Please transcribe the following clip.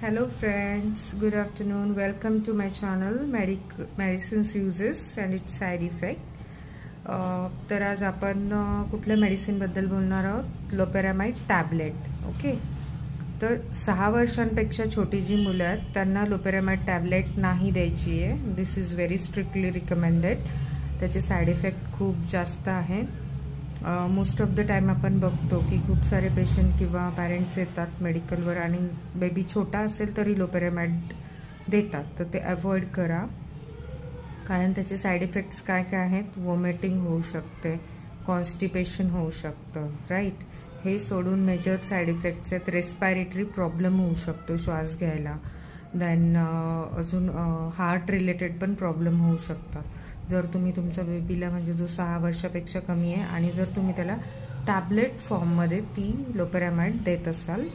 Hello friends, good afternoon. Welcome to my channel Medicines Uses and its Side Effect. तर आज आपण कुठल्या medicine बद्दल बोलणार आहोत? Loperamide tablet. ओके. तर 6 वर्षांपेक्षा छोटी जी मुलं आहेत त्यांना लोपेरामाइड टॅबलेट नाही द्यायची आहे. दिस इज व्हेरी स्ट्रिक्टली रिकमेंडेड. त्याचे साइड इफेक्ट खूप जास्त आहेत. मोस्ट ऑफ द टाइम आपण बघतो की खूप सारे पेशंट किंवा पॅरेंट्स येतात मेडिकलवर आणि बेबी छोटा असेल तरी लोपेरामाइड देतात. तर ते अवॉइड करा, कारण त्याचे साइड इफेक्ट्स काय काय आहेत. वॉमिटिंग होऊ शकते, कॉन्स्टिपेशन होऊ शकतं, राईट. हे सोडून मेजर साइड इफेक्ट्स आहेत. रेस्पायरेटरी प्रॉब्लेम होऊ शकतो श्वास घ्यायला. देन अजून हार्ट रिलेटेड पण प्रॉब्लेम होऊ शकतात जर तुम्ही तुमच्या बेबीला, म्हणजे जो 6 वर्षापेक्षा कमी आहे, आणि जर तुम्ही त्याला टॅबलेट फॉर्ममध्ये ती लोपेरामाइड देत असाल